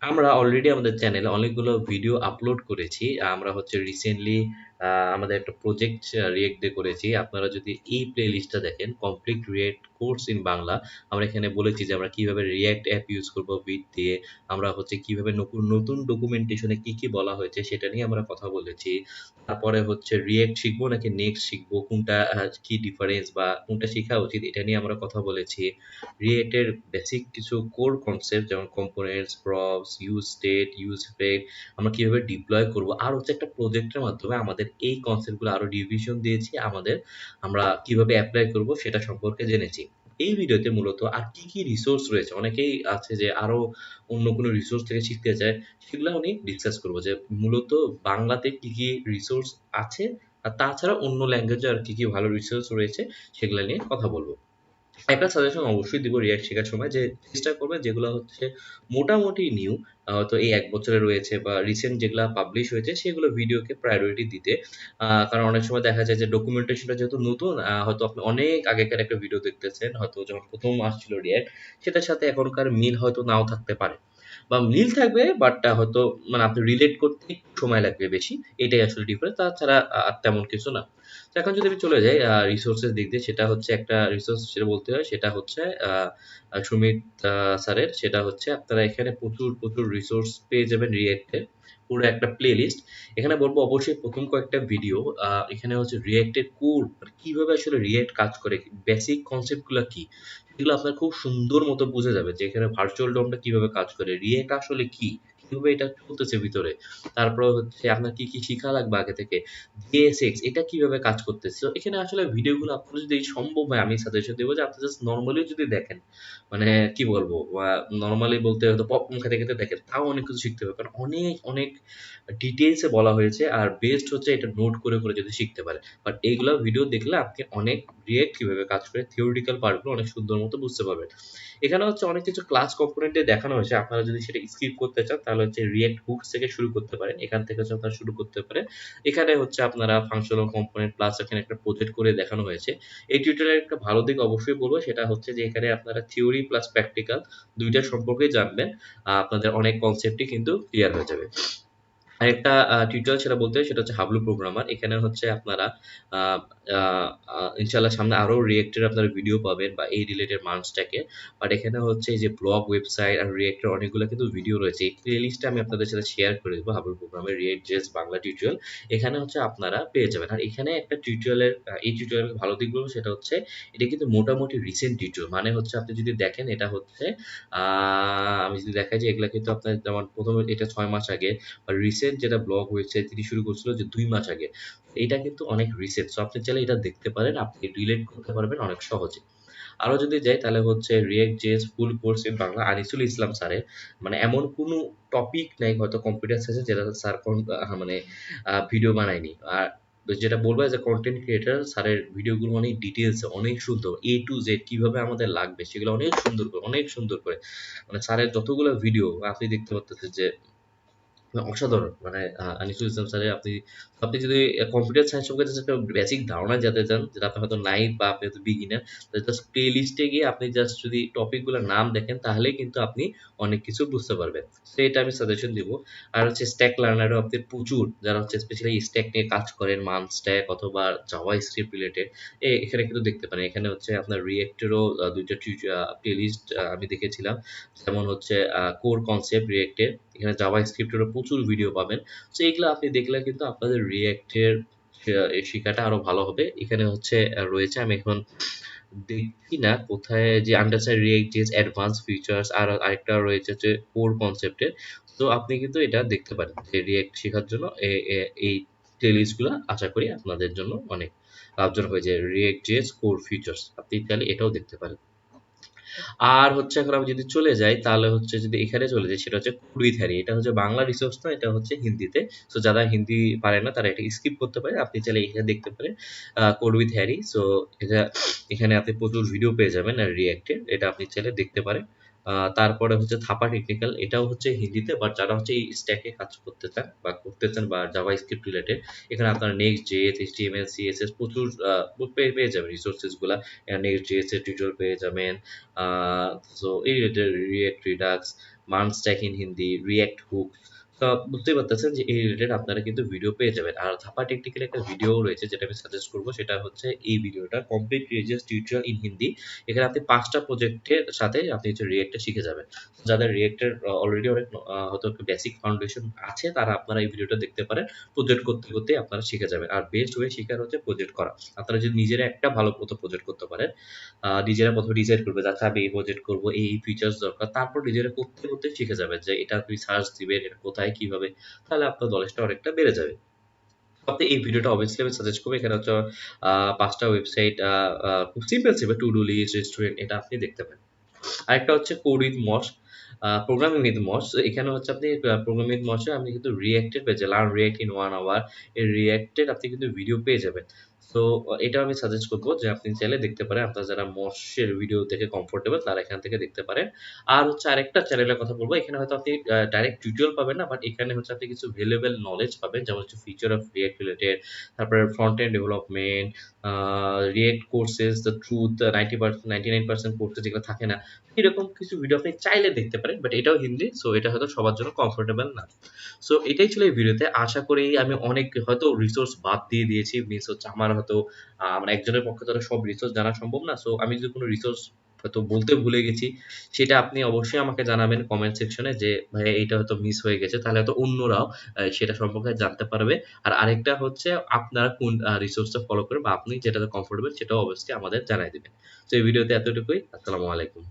আমরা অলরেডি আমাদের চ্যানেলে অনেকগুলো ভিডিও আপলোড করেছি। আমরা হচ্ছে রিসেন্টলি আমাদের একটা প্রজেক্ট রিয়েক্ট দিয়ে করেছি। আপনারা যদি এই প্লেলিস্টটা দেখেন complete react course in Bangla, আমরা এখানে বলেছি যে আমরা কিভাবে রিয়েক্ট অ্যাপ ইউজ করব ভিট দিয়ে। আমরা হচ্ছে কিভাবে নতুন ডকুমেন্টেশনে কি, কি বলা হয়েছে সেটা নিয়ে আমরা কথা বলেছি। তারপরে হচ্ছে রিয়েক্ট শিখবো নাকি নেক্সট শিখবো, কোনটা কি ডিফারেন্স বা কোনটা শিখা উচিত এটা নিয়ে আমরা কথা বলেছি। রিয়েক্টের বেসিক কিছু কোর কনসেপ্ট যেমন components, props, use state, use effect আমরা কিভাবে ডিপ্লয় করব। আর হচ্ছে একটা প্রজেক্টের মাধ্যমে আমাদের এই কনসেপ্টগুলো আরো রিভিশন দিয়েছি। আমরা কিভাবে এপ্লাই করব সেটা সম্পর্কে জেনেছি। এই ভিডিওতে মূলত আর কি, কি রিসোর্স রয়েছে, অনেকেই আছে যে আরো অন্য কোনো রিসোর্স থেকে শিখতে চায়, সেগুলো আমি ডিসকাস করব যে মূলত বাংলাতে কি, কি রিসোর্স আছে আর তাছাড়া অন্য ল্যাঙ্গুয়েজে আর কি, কি ভালো রিসোর্স রয়েছে সেগুলা নিয়ে কথা বলব। একটা সাজেশন অবশ্যই দিব রিয়াক্ট শেখার সময় যে চেষ্টা করবেন যেগুলো হচ্ছে মোটামুটি নিউ, হয়তো এই ১ বছরে রয়েছে বা রিসেন্ট যেগুলা পাবলিশ হয়েছে সেগুলো ভিডিওকে প্রায়োরিটি দিতে। কারণ অনেক সময় দেখা যায় যে ডকুমেন্টেশনটা যেহেতু নতুন, হয়তো আপনি অনেক আগেকার একটা ভিডিও দেখতেছেন, হয়তো যখন ১ম আসছিল রিয়াক্ট সেটার সাথে এখনকার মিল হয়তো নাও থাকতে পারে। বা মিল থাকবে বাট হয়তো মানে আপনি রিলেট করতে একটু সময় লাগবে বেশি। এটাই আসলে ডিফারেন্স। তাছাড়া আর তেমন কিছু না। তো এখন যদি আমি চলে যাই রিসোর্সের দিক দিয়ে, সেটা হচ্ছে একটা রিসোর্স যেটা বলতে হয় সেটা হচ্ছে আ আ সুমিত স্যারের। সেটা হচ্ছে আপনারা এখানে প্রচুর রিসোর্স পেয়ে যাবেন রিয়েক্ট এর। পুরো একটা প্লেলিস্ট। এখানে বলব অবশ্যই ১ম কয়েকটা ভিডিও এখানে হচ্ছে রিয়েক্ট এর কোর মানে কিভাবে আসলে রিয়েক্ট কাজ করে, বেসিক কনসেপ্ট গুলা কি? এগুলো আপনার খুব সুন্দর মতো বোঝা যাবে যে এখানে ভার্চুয়াল ডমটা কিভাবে কাজ করে, রিয়েক্ট আসলে কি? কিভাবে এটা চলতেছে ভিতরে। তারপরে হচ্ছে আপনার কি, কি শিখা লাগবে আগে থেকে। JSX এটা কিভাবে কাজ করতেছে। তো এখানে আসলে ভিডিওগুলো আপনার যদি সম্ভব হয় আমি সাজেশন দেব যে আপনি জাস্ট নরমালি যদি দেখেন, মানে কি বলবো নরমালি বলতে হয়তো পপকর্ন খেতে, খেতে দেখেন তাও অনেক কিছু শিখতে পারবেন। অনেক ডিটেইলস এ বলা হয়েছে আর বেস্ট হচ্ছে এটা নোট করে যদি শিখতে পারেন। বাট এইগুলা ভিডিও দেখলে আপনি অনেক রিয়েক্ট কিভাবে কাজ করে থিওরিটিক্যাল পার্ট গুলো অনেক সুন্দর মতো বুঝতে পারবেন। এখানে হচ্ছে অনেক কিছু ক্লাস কম্পোনেন্ট এ দেখানো হয়েছে। আপনারা যদি সেটা স্কিপ করতে চান তাহলে হচ্ছে রিয়েক্ট হুকস থেকে শুরু করতে পারেন। এখান থেকে হচ্ছে আপনারা শুরু করতে পারেন। এখানে হচ্ছে আপনারা ফাংশনাল কম্পোনেন্ট প্লাস এখানে একটা প্রজেক্ট করে দেখানো হয়েছে। এই টিউটোরিয়ালের একটা ভালো দিক অবশ্যই বলব সেটা হচ্ছে যে এখানে আপনারা থিওরি প্লাস প্র্যাকটিক্যাল ২ টা সম্পর্কেই জানবেন। আপনাদের অনেক কনসেপ্টই কিন্তু ক্লিয়ার হয়ে যাবে। আরেকটা টিউটোরিয়াল সেটা বলতে হয় সেটা হচ্ছে হাবলু প্রোগ্রামার। এখানে হচ্ছে আপনারা আ আ আ ইনশাআল্লাহ সামনে আরো রিয়েক্ট এর আপনারা ভিডিও পাবেন বা এই রিলেটেড মার্ন স্ট্যাক এর। বাট এখানে হচ্ছে এই যে ব্লগ, ওয়েবসাইট আর রিয়েক্ট এর অনেকগুলা কিন্তু ভিডিও রয়েছে। এই প্লেলিস্টটা আমি আপনাদের সাথে শেয়ার করে দিব হাবলু প্রোগ্রামের React.js বাংলা টিউটোরিয়াল। এখানে হচ্ছে আপনারা পেয়ে যাবেন। আর এখানে একটা টিউটোরিয়ালের এই টিউটোরিয়ালের ভালো দিক বলব সেটা হচ্ছে এটা কিন্তু মোটামুটি রিসেন্ট টিউটোরিয়াল। মানে হচ্ছে আপনি যদি দেখেন এটা হচ্ছে আ আমি যদি দেখাই যে এগুলা কিন্তু আপনার যেমন ১ম এটা ৬ মাস আগে, আর রিসেন্ট যেটা ব্লগ হয়েছে তিনি শুরু করছিল যে ২ মাস আগে। এইটা কিন্তু অনেক রিসেন্ট। সো আপনি চাইলে এটা দেখতে পারেন। আপনি রিলেট করতে পারবেন অনেক সহজে। আরো যদি যাই তাহলে হচ্ছে React.js full course in Bangla Anisul Islam স্যারের। মানে এমন কোনো টপিক নাই হয়তো কম্পিউটার সায়েন্সে যেটা স্যার মানে ভিডিও বানায়নি। আর যেটা বলব এজ a কনটেন্ট ক্রিয়েটর স্যারের ভিডিওগুলো অনেক ডিটেইলসে অনেক সুন্দর। A to Z কিভাবে আমাদের লাগবে সেগুলো অনেক সুন্দর করে। মানে স্যারের যতগুলো ভিডিও আপনি দেখতে পারতেছেন যে অসাধারণ। মানে আনিসুল ইসলাম স্যারের আপনি যদি কম্পিউটার সায়েন্স সম্পর্কে জাস্ট একটা বেসিক ধারণা জানতে চান, যেটা আপনার হয়তো নাই বা আপনি হয়তো বিগিনার, তাহলে জাস্ট প্লে লিস্টে গিয়ে আপনি জাস্ট যদি টপিক গুলোর নাম দেখেন তাহলেই কিন্তু আপনি অনেক কিছু বুঝতে পারবেন। সো এটা আমি সাজেশন দিব। আর হচ্ছে স্ট্যাক লার্নারও আপনি প্রচুর যারা হচ্ছে স্পেশালি স্ট্যাক নিয়ে কাজ করেন, মান স্ট্যাক অথবা জাভাস্ক্রিপ্ট রিলেটেড এখানে কিন্তু দেখতে পারেন। এখানে হচ্ছে আপনার রিঅ্যাক্টেরও ২ টা প্লে লিস্ট আমি দেখেছিলাম। যেমন হচ্ছে কোর কনসেপ্ট রিঅ্যাক্ট এর। এখানে জাভাস্ক্রিপ্টেরও প্রচুর ভিডিও পাবেন। সো এগুলা আপনি দেখলে কিন্তু আপনাদের রিঅ্যাক্ট এর এই শিখাটা আরো ভালো হবে। এখানে হচ্ছে রয়েছে আমি এখন দেখছি না কোথায় যে আন্ডারস্ট্যান্ড রিঅ্যাক্ট.js অ্যাডভান্স ফিচার্স আর আরেকটা রয়েছে যে কোর কনসেপ্টের। তো আপনি কিন্তু এটা দেখতে পারেন যে রিঅ্যাক্ট শেখার জন্য এই প্লেলিস্ট গুলা আশা করি আপনাদের জন্য অনেক লাভজনক হয়ে যায়। রিঅ্যাক্ট.js কোর ফিচার্স আপনি চাইলে এটাও দেখতে পারেন। আর হচ্ছে এখন আমি যদি চলে যাই তাহলে হচ্ছে যদি এখানে চলে যাই সেটা হচ্ছে কুড়ি থারি। এটা হচ্ছে বাংলা রিসোর্স না, এটা হচ্ছে হিন্দিতে। সো যারা হিন্দি পারে না তারা এটা স্কিপ করতে পারে। আপনি চাইলে এখানে দেখতে পারেন কোড উইথ হ্যারি। সো এটা এখানে আপনি প্রচুর ভিডিও পেয়ে যাবেন আর রিঅ্যাক্টের। এটা আপনি চাইলে দেখতে পারেন। তারপরে হচ্ছে থাপা টেকনিক্যাল এটাও হচ্ছে হিন্দিতে, বাট যারা হচ্ছে এই স্ট্যাকে কাজ করতে চান বা জাভাস্ক্রিপ্ট রিলেটেড এখানে আপনারা নেক্সট.js, HTML, CSS প্রচুর পেয়ে যাবেন রিসোর্সেস গুলা। নেক্সট.js এর টিউটোরিয়াল পেয়ে যাবেন। সো এই রিলেটেড রিঅ্যাক্ট, রিডাক্স মান stack in Hindi, react hook. তো বুঝতেই পারতেছেন যে এই রিলেটেড আপনারা কিন্তু ভিডিও পেয়ে যাবেন। আর ধাপা টেকনিক্যাল একটা ভিডিও রয়েছে যেটা আমি সাজেস্ট করব, সেটা হচ্ছে এই ভিডিওটা complete rises tutorial in Hindi. এখানে আপনি ৫ টা প্রজেক্টের সাথে আপনি হচ্ছে রিঅ্যাক্ট টা শিখে যাবেন। যাদের রিঅ্যাক্ট এর অলরেডি অনেক হয়তো একটু বেসিক ফাউন্ডেশন আছে, তারা আপনারা এই ভিডিওটা দেখতে পারেন। প্রজেক্ট করতে, করতে আপনারা শিখে যাবেন। আর বেস্ট ওয়ে শিখার হচ্ছে প্রজেক্ট করা। আপনারা যদি নিজেরা একটা ভালো মতো প্রজেক্ট করতে পারেন, নিজেরা ১ম এ ডিসাইড করবে যে আচ্ছা আমি এই প্রজেক্ট করব, এই ফিচারস দরকার। তারপর নিজেরা করতে, করতে শিখে যাবেন যে এটা আপনি সার্চ দিবেন, এটা কোথায় কিভাবে, তাহলে আপনার নলেজটা অনেকটা বেড়ে যাবে। আপনি এই ভিডিওটা অবভিয়াসলি আমি সাজেস্ট করব। এখানে হচ্ছে ৫ টা ওয়েবসাইট, খুব simple, simple to do list, restaurant, এটা আপনি দেখতে পারেন। আরেকটা হচ্ছে code with Mosh, programming with Mosh. এখানে হচ্ছে আপনি প্রোগ্রামিং উইথ মসে আপনি কিন্তু রিঅ্যাক্টেড পেয়ে যাবেন, লার্ন রিঅ্যাক্ট ইন 1 আওয়ার। এই রিঅ্যাক্টেড আপনি কিন্তু ভিডিও পেয়ে যাবেন। সো এটাও আমি সাজেস্ট করব যে আপনি চাইলে দেখতে পারেন। আপনারা যারা মসের ভিডিও দেখে কমফোর্টেবল তারা এখান থেকে দেখতে পারেন। আর হচ্ছে আরেকটা চ্যানেলের কথা বলব। এখানে হয়তো আপনি ডাইরেক্ট টিউটোরিয়াল পাবেন না, বাট এখানে হচ্ছে আপনি কিছু ভ্যালুয়েবল নলেজ পাবেন। যেমন হচ্ছে ফিচার অফ রিঅ্যাক্ট রিলেটেড, তারপরে front end development, react courses, the truth, 90% 99% কোর্সে যেগুলো থাকে না। এরকম কিছু ভিডিও আপনি চাইলে দেখতে পারেন, বাট এটাও হিন্দি, সো এটা হয়তো সবার জন্য কমফোর্টেবল না। সো এটাই ছিল এই ভিডিওতে। আশা করি আমি অনেক হয়তো রিসোর্স বাদ দিয়ে দিয়েছি। মিনস হচ্ছে আমার হয়তো মানে একজনের পক্ষে তো আর সব রিসোর্স জানা সম্ভব না। সো আমি যদি কোনো রিসোর্স হয়তো বলতে ভুলে গেছি, সেটা আপনি অবশ্যই আমাকে জানাবেন কমেন্ট সেকশনে যে ভাই এইটা হয়তো মিস হয়ে গেছে। তাহলে হয়তো অন্যরাও সেটা সম্পর্কে জানতে পারবে। আর আরেকটা হচ্ছে আপনারা কোন রিসোর্সটা ফলো করেন বা আপনি যেটাতে কমফোর্টেবল সেটাও অবশ্যই আমাদের জানায় দিবেন। তো এই ভিডিওতে এতটুকুই। আসসালামু আলাইকুম।